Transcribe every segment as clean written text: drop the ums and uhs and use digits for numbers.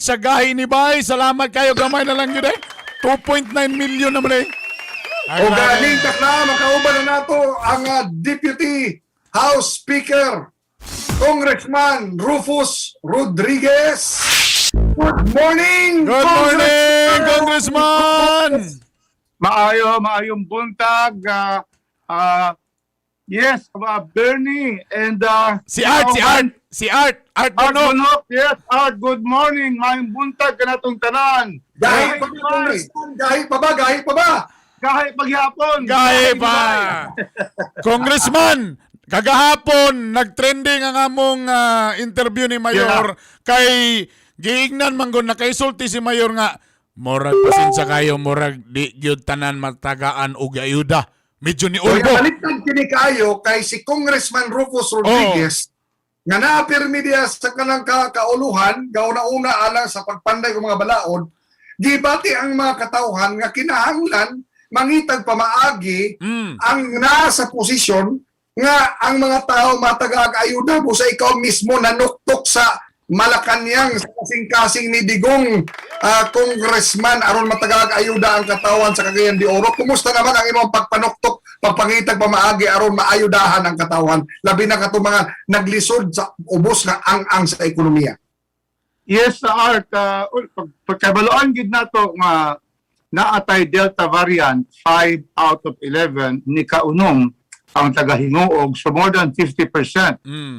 sa gahi ni Bay. Salamat kayo, gamay na lang yun eh. 2.9 million naman eh. O galing takla, makauban na nato ang Deputy House Speaker, Congressman Rufus Rodriguez. Good morning! Good morning, Congressman! Maayong buntag. Yes, Bernie and Si Art Art Bono. Bunok. Yes, Art, good morning. Maayong buntag kanatong tanan. Gahi pa ba, Congressman? Gahi pa ba? Gahi pa ba? Gahi paghapon. Gahi pa. Congressman, kagahapon, nagtrending ang among interview ni Mayor kay giignan manggon na kay sulti si Mayor nga murag pasensya kayo, murag di gyud tanan matagaan og ayuda. Medyo ni Kaya Ulbo. baliktad kini kayo kay si Congressman Rufus Rodriguez nga naapirmi diya sa kanang kauluhan, gauna-una alang sa pagpanday ng mga balaod, gibati ang mga katauhan nga kinahanglan mangitag pamaagi ang nasa posisyon nga ang mga tao matagaag-ayuda mo sa ikaw mismo nanuktok sa Malacanang sa kasing-kasing ni Digong Congressman aron matagaag-ayuda ang katawan sa Cagayan de Oro. Kumusta naman ang imong pagpanuktok, pagpangitag pamaagi aron maayudahan ang katawan? Labi na kato mga naglisod sa ubos nga ang sa ekonomiya. Yes, Art. Pagkabaluan gid nato nga naatay Delta variant 5 out of 11 ni kaunong ang tagahinguog, so more than 50%.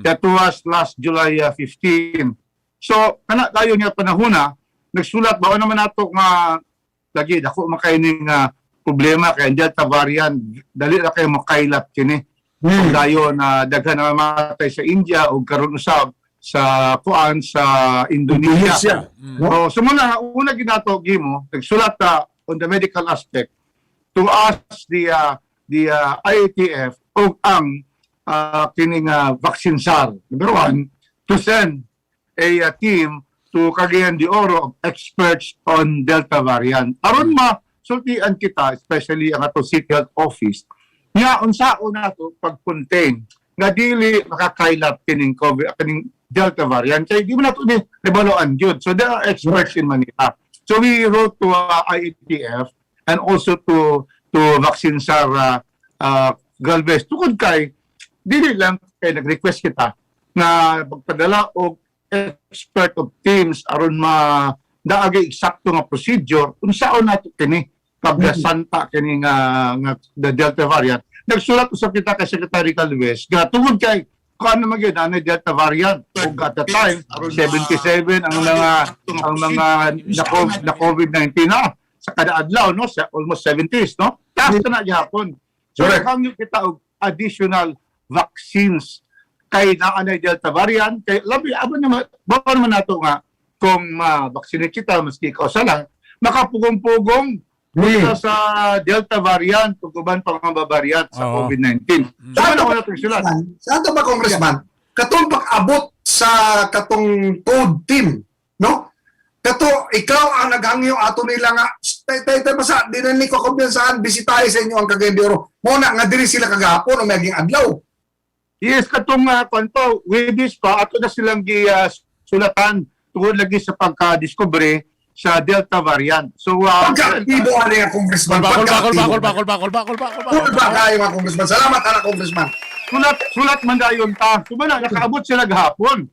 That was last July 15. So kana tayo nga panahona nagsulat ba naman nato nga lagi dako makaining problema kay Delta variant dali ra kay makailat kini. Kung dayon na daghan na matay sa India o karon usab sa kuan sa Indonesia. So muna una ginato gimo nagsulat on the medical aspect to ask the IATF o ang kining vaccine SAR. Number one, to send a team to Cagayan de Oro of experts on Delta variant. Aron masultian kita, especially ang ato City Health Office, nga unsaon nato pag-contain nga dili makakailat kining COVID, kining Delta variant. Kaya di mo nato ni rebaluan yun. So there are experts in Manila. So we wrote to IATF and also to Vaccine SAR Galvez. Tukod kay, dili lang kay nag-request kita na magpadala og expert of teams aron daagay eksakto nga procedure unsaon nato kini paglasanta kini nga the Delta variant. Nagsulat usab kita kay Secretary Galvez nga tungod kay kung ano magyud na Delta variant ug at the time 77 ang mga na COVID-19 na sa kada adlaw no sa almost 70s no taas na gyapon. So kung kita og additional vaccines kay naanay Delta variant kay labi abo naman nato nga kung ma-vaccinate kita maski ikaw sa lang makapugong-pugong sa Delta variant ug uban pa mga variant sa COVID-19. So ano na sila? Saan ba, Congressman? Katong pag-abot sa katong code team, no? Kato, ikaw ang naghangyo ato nila nga, tay basa, dinani ko kumpiyansahan, bisitahin sa inyo ang Cagayan de Oro. Muna nga diri sila kagahapon o maging adlaw. Yes, katong kwanto, with this pa, ato na silang sulatan tungod lagi sa pagka-discovery sa Delta variant. So, pagka-aktibo ano nga, Congressman? Bakol. Ba kayo nga, Congressman? Salamat, Congressman. Sulat man dayon ta. Sumala, nakaabot sila gahapon.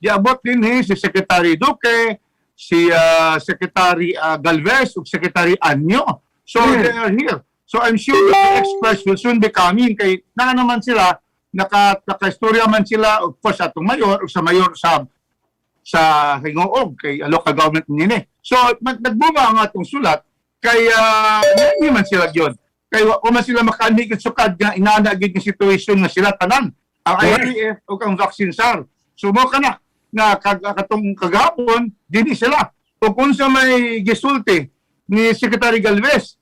Diabot din si Secretary Duque, si Secretary Galvez, ug Secretary Anyo. So, they are here. So, I'm sure the experts will soon be coming. Kay naman sila, naka-istorya man sila, of course, atong mayor, o sa mayor sa Hingoog, kay local government nini. So, nagbunga ang atong sulat, kaya hindi man sila yun. Kaya man sila makaanigit sukad nga inaanagid ng situation na sila tanan. Ang IATF o ang vaccine SAR. So, mo ka na katong kagapon, dini sila. O kung sa may gisulti ni Secretary Galvez,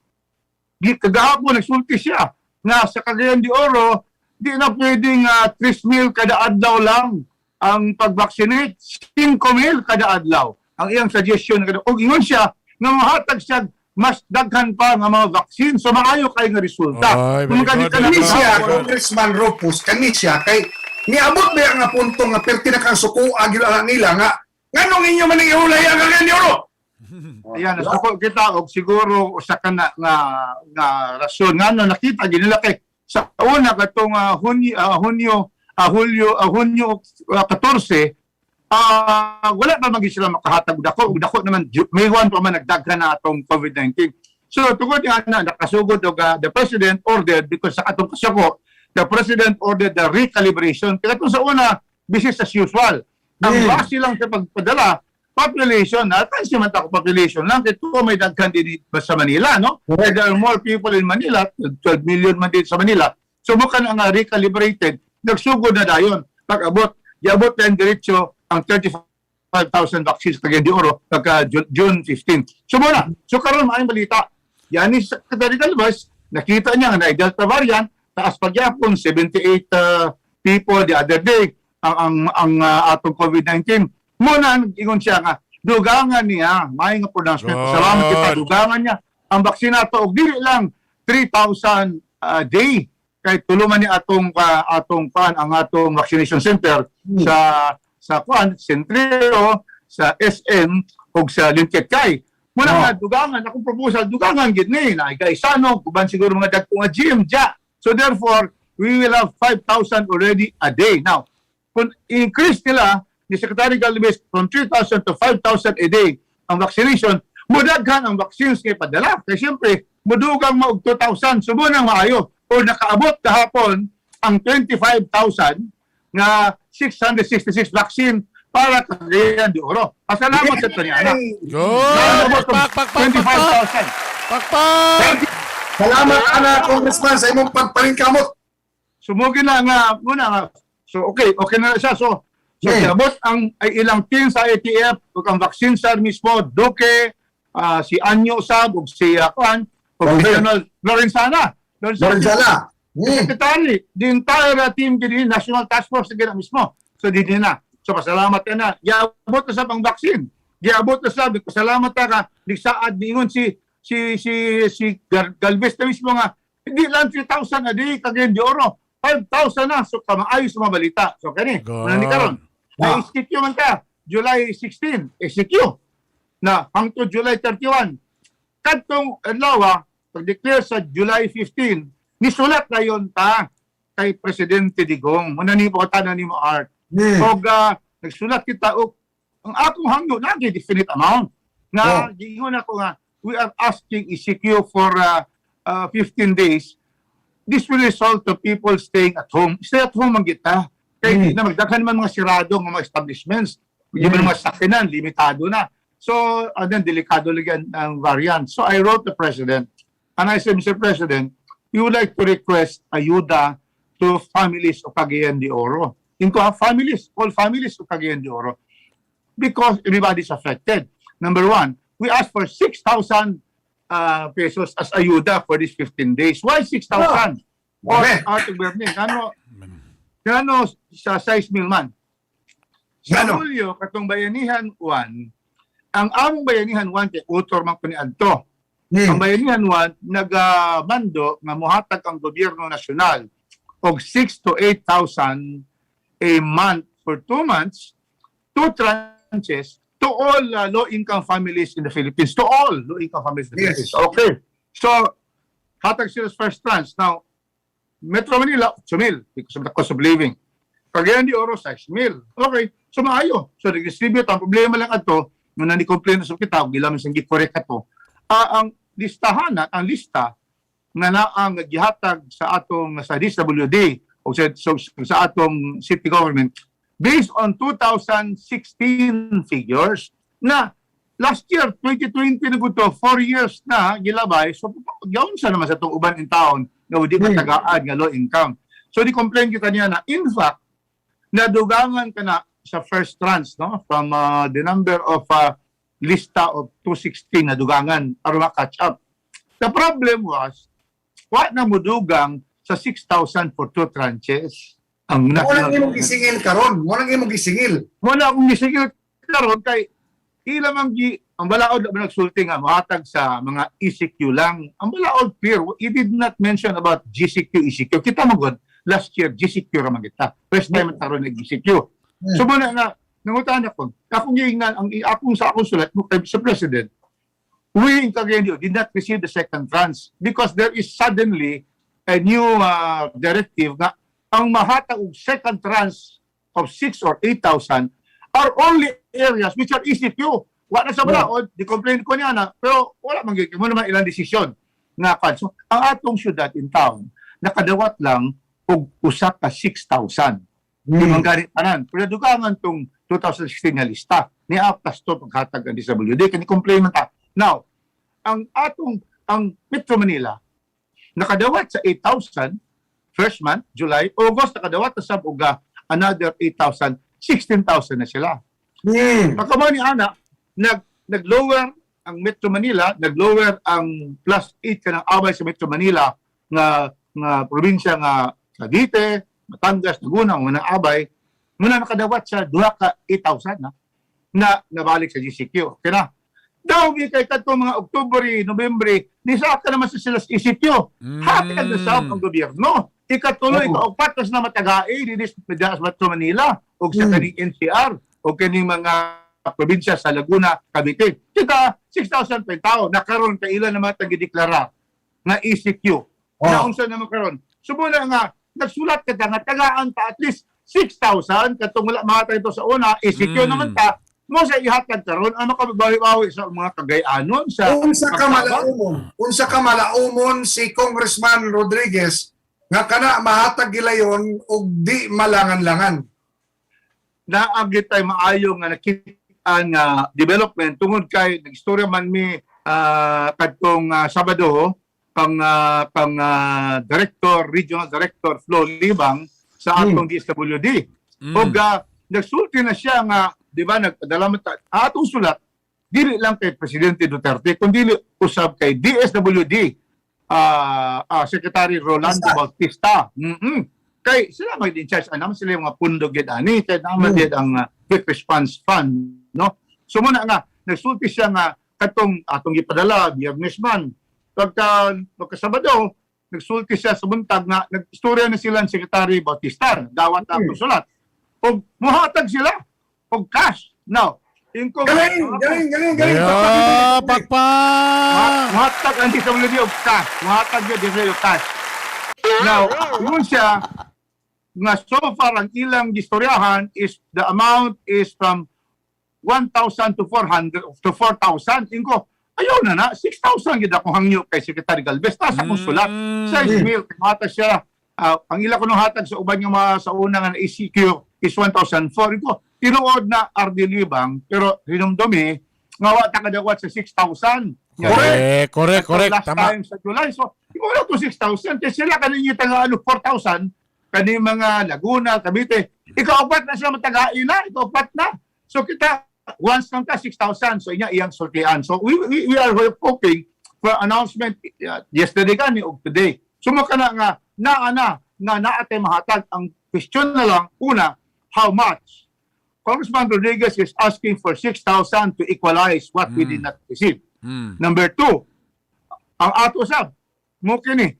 kagahapon nagsulti siya na sa Cagayan de Oro, di na pwedeng 3,000 kada adlaw lang ang pag-vaccinate, 5,000 kada adlaw. Ang iyang suggestion, o ingon siya, nga mahatag siya mas daghan pa nga mga vaccine, so maayo kay nga resulta. Kanisya, Congressman Rufus, kanisya, kay niabot ba nga punto nga perti na kang suko agil nila nga Nganong inyo man ihulay ang ganyan euro? Ayan, nasuko kita og siguro usa ka na nga rason nga no nakita ginila kay sa una katong Hunyo 14 wala pa magi sila makahatag dako naman may one pa man nagdaghan na atong COVID-19. So tungod nga na nakasugod og the president ordered because sa atong kasako the president ordered the recalibration kaya sa una business as usual. Ang base lang sa pagpadala population, si man ako population lang, ito may daghan din sa Manila, no? There are more people in Manila, 12 million man din sa Manila. So mukha na nga recalibrated, nagsugod na dayon. Pag-abot, iabot na yung diretso ang 35,000 vaccines kagyan di oro pagka June 15. So muna, so karon maayong balita. Yan ni Secretary Galvez, nakita niya na Delta variant, taas pagyapon 78 people the other day ang atong COVID-19. Muna, ingon siya nga, dugangan niya, may nga pronouncement. Salamat kita, dugangan niya. Ang baksina to, og dili lang 3,000 a day. Kay tuluman ni atong ang atong vaccination center sa Centro, sa SM, o sa Linket Kay. Muna nga, dugangan, akong proposal, dugangan gid ni, na ikaisano, kuban siguro mga dagkong gym, dya. So therefore, we will have 5,000 already a day. Now, kung increase nila, ni Secretary Galvez from 3,000 to 5,000 a day ang vaccination, mudaghan ang vaccines kay padala. Kaya siyempre, mudugang maog 2,000, subo nang maayo. O nakaabot kahapon ang 25,000 na 666 vaccine para kagayan di oro. Pasalamat sa Tanyana. Good! Pak! 25,000. Pakpak! Salamat ana Congressman sa imong pagpalingkamot. Sumugin na nga, muna nga. So okay na siya. So abot ang ay ilang team sa ATF ug ang vaccine sir mismo Duque, si Anyo Sab ug si Juan ug General Lorenzana. Lorenzana. Secretary, the entire team din National Task Force gina mismo. So di na. So pasalamat ka na. Giabot na sa pang vaccine. Giabot na sa pasalamat ka nigsaad niingon si Galvez na mismo nga hindi lang 3,000 a day kagayon di oro. 5,000 na. So kamaayos sa mga balita. So kani, ni karon. Na-execute man ka, July 16, execute na hangtod July 31. Kadtong adlaw, pag-declare sa July 15, nisulat na yon ta kay Presidente Digong. Muna ni po tanan ni mo Art. Og nagsulat kita og ang akong hangyo lagi definite amount. Na gingon ako nga, we are asking ECQ for 15 days. This will result to people staying at home. Stay at home ang kita. Kaya hindi na magdaghan man mga siradong mga establishments. Yung mga sakinan, limitado na. So, then, delikado lang ang variant. So, I wrote the President, and I said, Mr. President, we would like to request ayuda to families of Cagayan de Oro. Families, all families of Cagayan de Oro. Because everybody's affected. Number one, we asked for 6,000 pesos as ayuda for these 15 days. Why 6,000? Kano sa 6 mil man? Sa Hulyo, katong Bayanihan 1, ang among Bayanihan 1 kay utor man ko ni Adto. Ang Bayanihan 1 nagmando nga mohatag ang gobyerno nasyonal og 6,000 to 8,000 a month for 2 months, 2 tranches to all low-income families in the Philippines. To all low-income families in the Philippines. Okay. So, hatag sila sa first tranche. Now, Metro Manila, 8,000 because of the cost of living. Cagayan de Oro, 6,000. Okay, so maayo. So, nag-distribute. Ang problema lang ato, nung nani-complain sa kita, gilaman sa gikorek ato, ang listahan, ang lista na naang gihatag sa atong sa DSWD o sa atong city government based on 2016 figures na last year, 2020 na gusto, 4 years na gilabay. So, gawin sa naman sa itong uban in town na hindi matagaan nga low income. So, di-complain kita niya na, in fact, nadugangan ka na sa first tranche, no? From the number of lista of 216 na dugangan para ma-catch up. The problem was, what na mudugang sa 6,000 for 2 tranches? Ang Walang imong gisingil karon. Walang imong gisingil. Wala akong gisingil karon kay ilang ang balaod na nagsulti nga mahatag sa mga ECQ lang. Ang balaod clear, he did not mention about GCQ, ECQ. Kita magod, last year GCQ raman kita. First time taron nag GCQ. So muna nga nangutan ako. Akong giingnan, akong sa akong sulat sa President, we in Cagayan did not receive the second tranche because there is suddenly a new directive na ang mahatag og second tranche of 6 or 8,000 are only areas which are ECQ. Wala na sa balaod, di-complain ko niya na, pero wala man mo naman ilang desisyon na kanso. Ang atong syudad in town, nakadawat lang og usa ka 6,000. Di man ganit tanan. Pero dugangan tong 2016 na lista, ni aptas to paghatag ang DSWD, kani complain man ta. Now, ang Metro Manila, nakadawat sa 8,000, first month, July, August, nakadawat sa Sabuga, another 8,000, 16,000 na sila. Pagkamani ana, nag-lower ang Metro Manila, nag-lower ang plus 8 ka ng away sa Metro Manila nga probinsya nga Cavite, Batangas, Laguna, mga abay, muna nakadawat sa 2 ka 8,000 na nabalik sa GCQ. Kaya na, daw kay katong mga Oktubre, Nobyembre, nisaka naman sa sila sa ECQ. Happy na sa ang gobyerno. Ikatuloy, kaupat na matagai, dinis sa Metro Manila, o sa kaning NCR, o kaning mga probinsya sa Laguna, Cavite. Kita, 6,000 pa tao, nakaroon ka ilan naman tagideklara na ECQ. Naunsa naman karon. Sumuna nga, nagsulat ka nga, tagaan ta at least 6,000, katong wala mga tayo sa una, ECQ naman ta, mo sa ihatag karon ano ka bawi-bawi sa mga Cagayanon sa unsa ka malaumon si Congressman Rodriguez nga kana mahatag gilayon og di malangan-langan na agit tay maayo nga nakita nga development tungod kay nagistorya man mi kadtong Sabado pang regional director Flo Libang sa atong DSWD og nagsulti na siya nga di ba nagpadala atong sulat dili lang kay Presidente Duterte kundi usab kay DSWD Secretary Rolando Bautista. Kay sila may din charge naman sila yung mga pundog gid ani kay naman din ang quick response fund no. So muna nga nagsulti siya nga katong atong gipadala Biyernes man pagka Sabado nagsulti siya sa buntag nga nagistorya na sila ang Secretary Bautista dawat atong sulat og mohatag sila og cash. Now, galing. Mahatag ang DSWD og cash. Mahatag yung DSWD og cash. Now, yun siya, nga so far ang ilang gistoryahan is the amount is from 1,000 to 400 to 4,000. Inko, ayaw na 6,000 gid akong hangyo kay Secretary Galvez. Tasa akong sulat. Sa email, matag siya. Ang ila ko nung hatag sa uban nga mga sa unang ECQ is 1,004. Inko, tinuod na RD Libang, pero hinumdumi, nga wata kadawat sa 6,000. Correct. Last Tama. time sa July. So, imo na to 6,000. Kasi sila kaninyo taga 4,000, kani mga Laguna, Cavite. Ikaw-upat na sila matagain na. Ikaw-upat na. So, kita, once lang ka, 6,000. So, iyang sultian. So, we are hoping for announcement yesterday kani o today. Sumaka na nga, naate mahatag. Ang question na lang, una, how much? Congressman Rodriguez is asking for 6,000 to equalize what we did not receive. Number 2, ang ato sab, mo kini,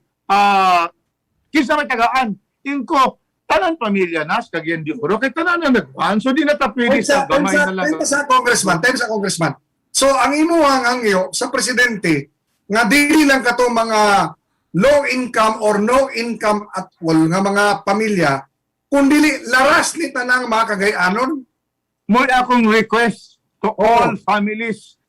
kinsa may tagaan, inko, tanan pamilya nas, Cagayan de Oro, kay tanan na nagpaan, so di na ta pwede sa gamay na lang. Time sa congressman. So, ang imuhang angyo sa presidente, nga dili lang kato mga low income or no income at all nga mga pamilya, kundi laras ni tanang mga Cagayanon. Mo akong request to all families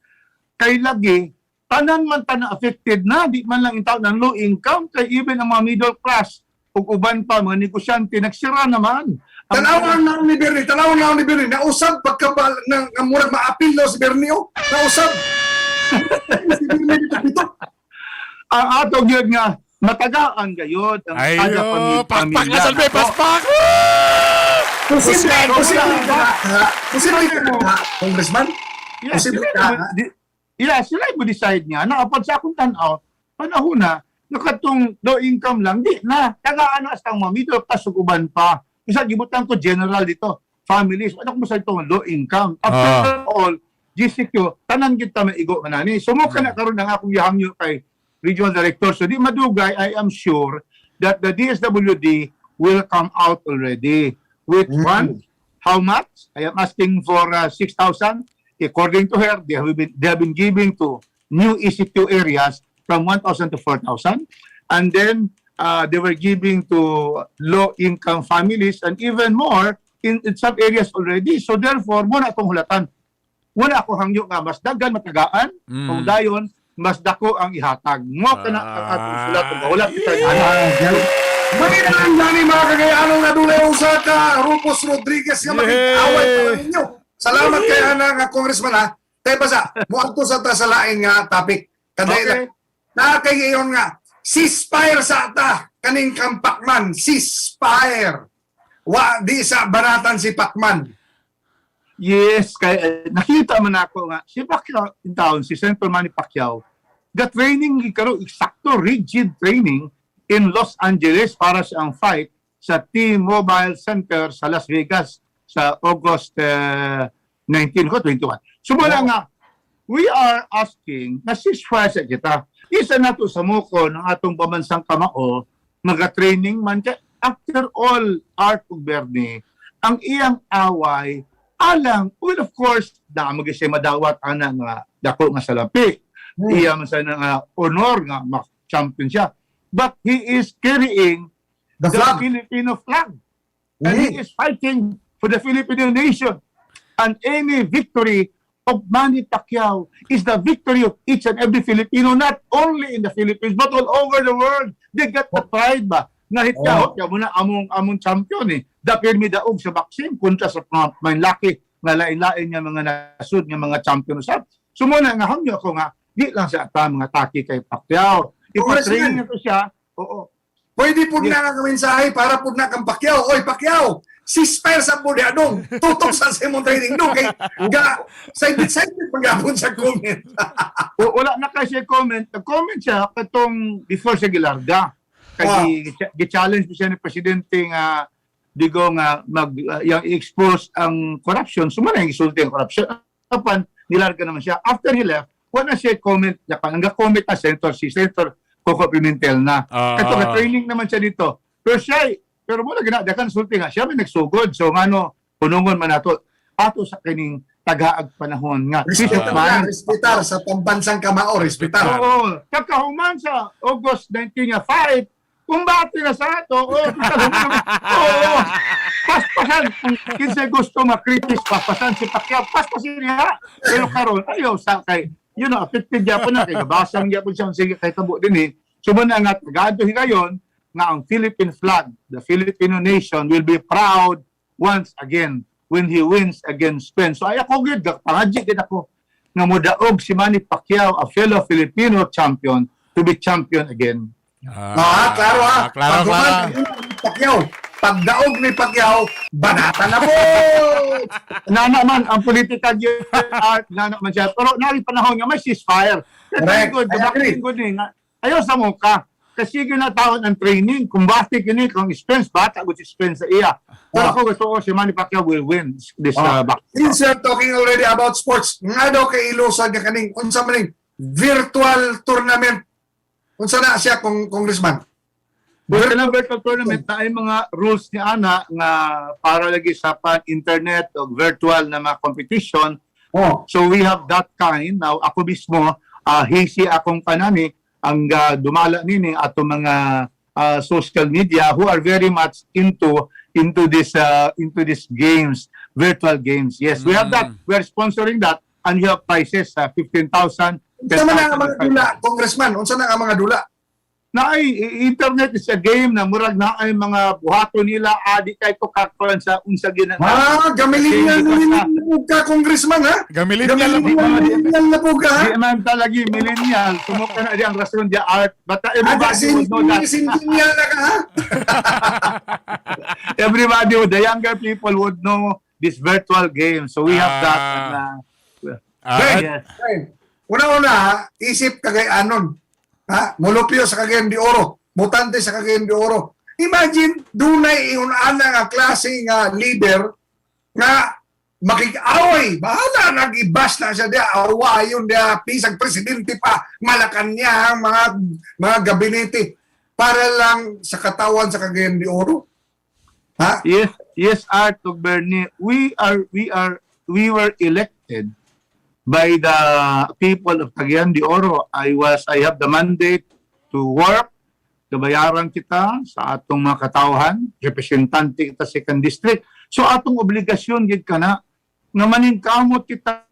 kay lagi tanan man tanang affected na di man lang intaw ng low income kay even ang mga middle class ug uban pa mga negosyante nagsira naman. Tanawan na ni Bernie, nausab pagkabal ng murag maapil no si Bernie nausab. Si Bernie dito. Ang ato gyud nga matagaan gayod ang Ayo, pakpak na salbe, paspak! Posible ka, Congressman? Sila mo decide nga na apod sa akong tanaw panahon na nakatong low income lang di na tagaan na astang mga middle class ug uban pa isa gibutan ko general dito families ano mo sa itong low income after all GCQ tanan gid ta maigo manani sumuka na karon ang akong gihangyo kay regional director so di madugay I am sure that the DSWD will come out already with one How much? I am asking for 6,000. According to her, they have been giving to new EC2 areas from 1,000 to 4,000. And then they were giving to low-income families and even more in some areas already. So therefore, muna itong hulatan. Muna ako hangyo nga, mas dagan matagaan, kung dayon, mas dako ang ihatag. Mo ka na ang atong sulat. Wala kita May nalang gani mga kagayanong nadulay sa ka Rufus Rodriguez nga makikaway pa lang ninyo. Salamat kaya nga Congressman ha. Tayo basa, muadto sa tasalain nga topic. Kaday nakakayon nga, ceasefire sa ata kaning kang Pacman. Ceasefire. Di sa baratan si Pacman. Yes, kaya nakita man ako nga, si Pacquiao in town, si Senator Manny Pacquiao, training, eksakto, rigid training in Los Angeles para sa ang fight sa T-Mobile Center sa Las Vegas sa August 19 ko, 21. So mula nga, we are asking na ceasefire sa kita. Isa na to sa muko ng atong pamansang kamao, mga-training man siya. After all, Art Bernie, ang iyang away, alang, well of course, damo siya madawat ana nga dako nga salapi. Iya man sa nga honor nga champion siya. But he is carrying the Filipino flag. And he is fighting for the Filipino nation. And any victory of Manny Pacquiao is the victory of each and every Filipino, not only in the Philippines, but all over the world. They got the pride ba? Nahit ka muna among champion eh. Dapir mi daog sa boxing kontra sa mga laki nga lain-lain nga mga nasud nga mga champion sa. So muna nga hamyo ako nga di lang sa ata mga taki kay Pacquiao. Ipa-train na to siya. Oo. Pwede po na nga mensahe para po na kang Pacquiao. Oy, Pacquiao, ceasefire sa po niya dong. Tutok sa simon training dong. Kaya side-side pag-apon sa comment. Wala na kasi comment. Nag-comment siya katong before siya gilarga. Kasi gi-challenge siya ni Presidente nga digo nga yung i-expose ang corruption. Sumana yung isulti ang corruption. Kapan, nilarga naman siya. After he left, wala siya comment. Nag-comment na si Senator Coco Pimentel na. Ito, training naman siya dito. Pero mula ginadakan sulti nga, siya may nagsugod. So, punungon man nato. Ato sa kining tagaag panahon nga. Respetar sa pambansang kamao. Respetar. Oo. Kakahuman sa August 19 nga, fight. Kung bati na sa ato, paspasan. Kung kinsa gusto makritis, paspasan si Pacquiao, paspasin niya. Pero karon ayaw sa kay, affected niya po na, kay kabasang niya po siyang sige kay tabo din eh. So muna nga, tagado higayon, nga ang Philippine flag, the Filipino nation will be proud once again when he wins against Spain. So ay ako gid, pangadji gid ako, nga modaog si Manny Pacquiao, a fellow Filipino champion, to be champion again. Klaro ha. Klaro. Pacquiao. Pagdaog ni Pacquiao, banata na po! Nana man, ang politika yun, nana man siya. Pero nari panahon nga, may ceasefire. Correct. Ayaw sa muka. Kasi yun na taon ang training. Kung basti kini, kung Spence, bata ko si Spence sa iya. Pero ako gusto ko, si Manny Pacquiao will win this back. Since you're talking already about sports, nga daw kay ilusad nga kaning, unsa maning virtual tournament. Unsa na siya, Congressman? Virtual tournament na ay mga rules ni Ana nga para lagi sa pan-internet o virtual na mga competition. So we have that kind. Now ako mismo, hisi akong kanani ang dumala nini ato mga social media who are very much into this games, virtual games. Yes, we have that. We are sponsoring that and we have prizes 15,000. Unsa man ang mga dula, Congressman? Unsa na ang mga dula? Na ay internet is a game na murag na ay mga buhato nila adi kay to kakkulan sa unsa gina. Gamilin na ka, Congressman ha? Gamilin na po ka. Di man talagi millennial sumuka na di ang rason dia art but everybody would know that. Sintinyan na ka ha? Everybody would, the younger people would know this virtual game. So we have that. Yes. Una-una, isip kagay anon. Ha? Molopyo sa Cagayan de Oro. Butante sa Cagayan de Oro. Imagine, dunay inunana nga klase nga leader nga makik-away. Bahala, nag-ibas na siya dia. Awayon dia, pisang presidente pa. Malakan niya ang mga gabinete para lang sa katawan sa Cagayan de Oro. Ha? Yes, Arto Bernie, we were elected by the people of Cagayan de Oro. I have the mandate to work, gabayaran kita sa atong mga katawhan, representante kita sa 2nd district. So atong obligasyon gid kana nga maningkamot kita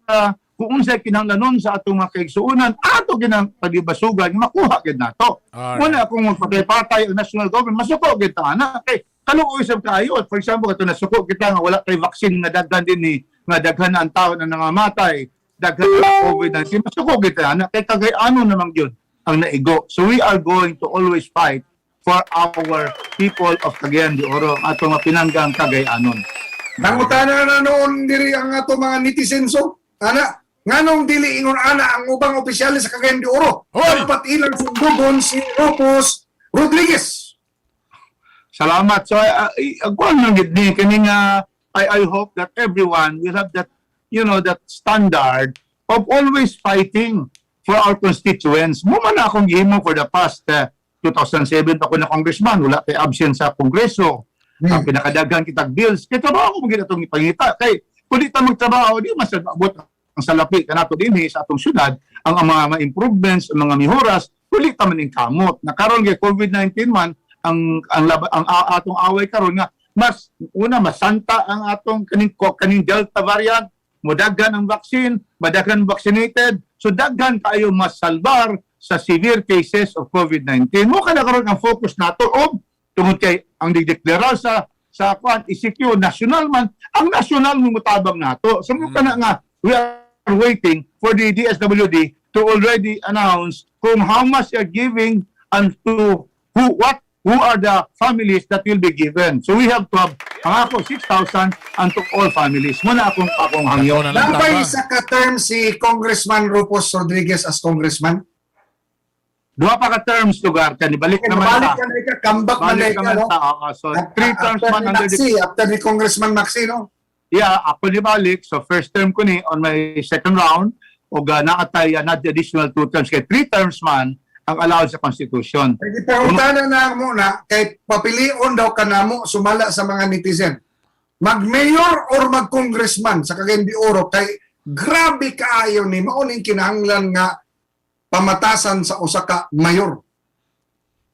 kung unsay kinahanglanon sa atong mga kaigsuonan, ato ginang pagibasugan makuha gid nato. Alright. Muna kung magpatay ang national government, masuko gid ta na. Kay kaluoy sa kayo. For example, kato nasuko kita nga wala kay vaccine nga daghan din ni nga daghan ang tao na nangamatay, daghan ang COVID-19, masuko gid ta na. Kay kagay-ano namang yun ang naigo. So we are going to always fight for our people of Cagayan de Oro, atong pinanggang Cagayanon. Nangutana na noon diri ang ato mga netizenso. Ana, nganong dili ingon ana ang ubang opisyales sa Cagayan de Oro. Hoy! Dapat ilang sundugon si Rufus Rodriguez. Salamat. So, agwan lang gid ni kani nga I hope that everyone will have that, that standard of always fighting for our constituents. Mo man akong gihimo for the past 2007 pa ko na congressman, wala kay absent sa kongreso. Ang pinakadaghan kitag bills, kay trabaho mo gid atong ipangita. Kay kung di ta magtrabaho, di masabot ang salapi kanato dinhi sa atong syudad, ang mga improvements, ang mga mihoras, kulit ta man kamot. Nakaron kay COVID-19 man, ang atong away karon nga mas santa ang atong kaning Delta variant, modaghan ang vaccine, madaghan vaccinated, so daghan kayo mas salbar sa severe cases of COVID-19. Mo kana karon ang focus nato og tungod kay ang dideklara sa ECQ national man, ang national mo mutabang nato. So mo kana nga we are waiting for the DSWD to already announce kung how much they are giving and to who are the families that will be given. So we have to have ang ako 6,000 and to all families. Muna akong hangyo. Ako na lang Dabay tama. sa ka-term si Congressman Rufus Rodriguez as congressman. Duha pa ka terms lugar kan ibalik naman Balik ta. ka na ka, comeback na Balik ka, naman no? ta. So 3 terms man under the After ni Congressman Maxi, no? yeah, ako ni balik. So first term ko ni on my second round o naatay not the additional 2 terms kay 3 terms man ang allowed sa Constitution. Pwede pangutana na muna, kay papilion daw ka na mo sumala sa mga netizen. Mag-mayor or mag-congressman sa Cagayan de Oro, kay grabe kaayo ni mauning kinahanglan nga pamatasan sa usa ka mayor.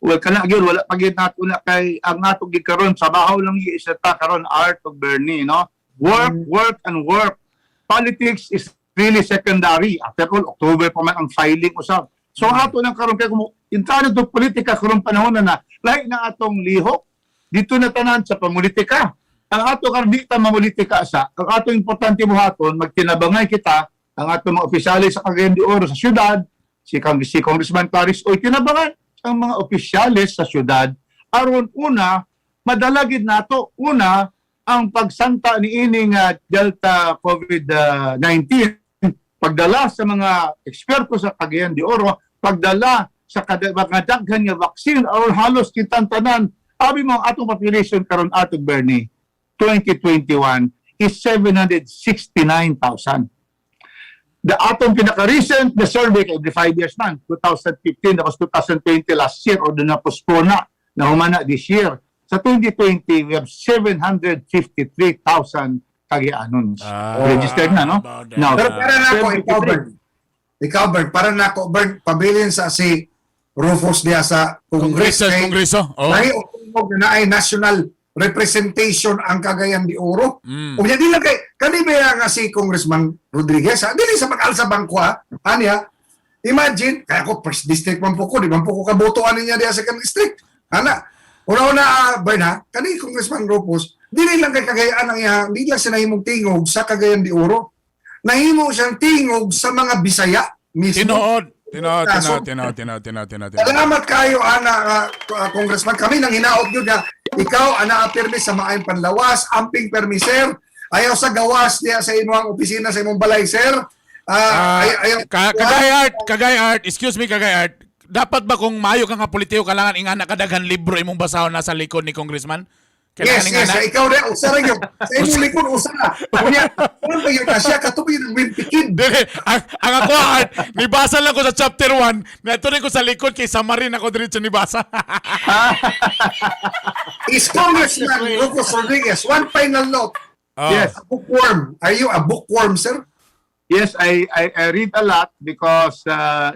Well, kana gyud wala pagid nato na kay ang nato gid karon trabaho lang gi isa ta karon art of Bernie, no? Work and work. Politics is really secondary. After all, October pa man ang filing usab. So ato nang karon kay kung intano to politika karon panahon na lahi na atong lihok dito na tanan sa pamulitika. Ang ato karon di ta mamulitika sa. Ang ato importante buhaton magtinabangay kita ang ato mga opisyalis sa Cagayan de Oro sa syudad, si Congressman Paris Oy tinabangan ang mga opisyalis sa syudad aron una madalagid nato una ang pagsanta ni ining Delta COVID-19, pagdala sa mga eksperto sa Cagayan de Oro, pagdala sa mga daghan nga vaccine aron halos kitang tanan. Abi mo ang atong population karon atong Bernie 2021 is 769,000. The atong pinaka-recent na survey every 5 years man, 2015, tapos 2020 last year, o doon na postpone na humana this year. Sa 2020, we have 753,000 Cagayanons. Registered na, no? about that. Now, Pero para na ako, ikaw, Bern, para na ako, Bern, pabilin sa si Rufus diya sa Congress. Kongreso. Oh. Ay, na ay national representation ang Cagayan de Oro. O di lang kay kanibaya nga si Congressman Rodriguez, ha? Dili sa mag-alsa bangko, ha? Anya, imagine, kaya ako first district man po ko, di man po ko kabotoan niya diya second district. Ana, una-una, Bern, ha? Kani Congressman Rufus, dili lang kay Cagayan ang iya, di lang siya nahimong tingog sa Cagayan de Oro. Nahimo siyang tingog sa mga Bisaya mismo. Tinood. Kaso, Tinood. Salamat kayo, ana, Congressman. Kami nang hinaot yun na ikaw, ana, permis sa maayong panlawas, amping permiser, ayaw sa gawas niya sa inyong opisina, sa imong balay, sir. Kagay Art, excuse me Kagay Art. Dapat ba kung mayo ka nga politiko kailangan inga nakadaghan libro imong basahon nasa likod ni Congressman? Yes, Kailangan nga na. ikaw rin, usa rin yun. Sa inyong likod, usa na. Kunya, ano ba yun na siya, katubi ng wimpikid. Dili, ang ako, nibasa lang ko sa chapter 1, nato rin ko sa likod kay Samarin ako diretso nibasa. Is Congressman Rufus Rodriguez, one final note. Oh. Yes. A bookworm. Are you a bookworm, sir? Yes, I read a lot because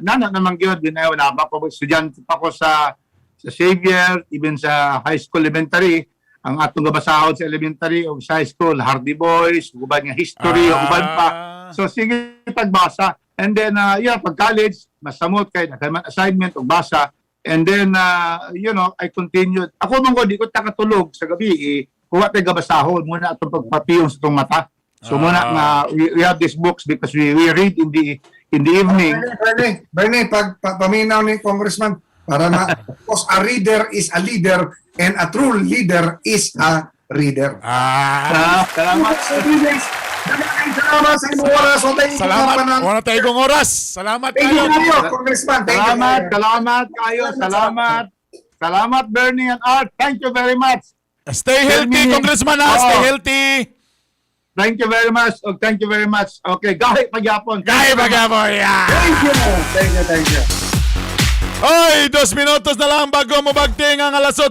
nana naman gyud ginawa na ba ko estudyante pa ko sa Xavier, even sa high school elementary, ang atong gabasahon sa elementary o sa high school, Hardy Boys, uban nga history, uban pa. So sige pagbasa. And then pag college, masamot kay nagkaman assignment o basa. And then I continued. Ako man ko di ko takatulog sa gabi kuha tay gabasahon muna atong pagpapiyong sa tong mata. So muna nga we have these books because we read in the evening. Bernie, paminaw ni Congressman, para na, because a reader is a leader and a true leader is a reader. Salamat. Salamat sa inyong oras. Salamat. Wala tayong oras. Salamat Thank you kayo. kayo, Congressman. Thank you. Salamat kayo. Salamat Bernie and Art. Thank you very much. Stay healthy, Congressman. Stay healthy. Thank you very much. Thank you very much. Okay, gahi pagyapon. Gaya bagabo. Yeah. Thank you. Oy, 2 minutos na lang bago mo bagting ang alasot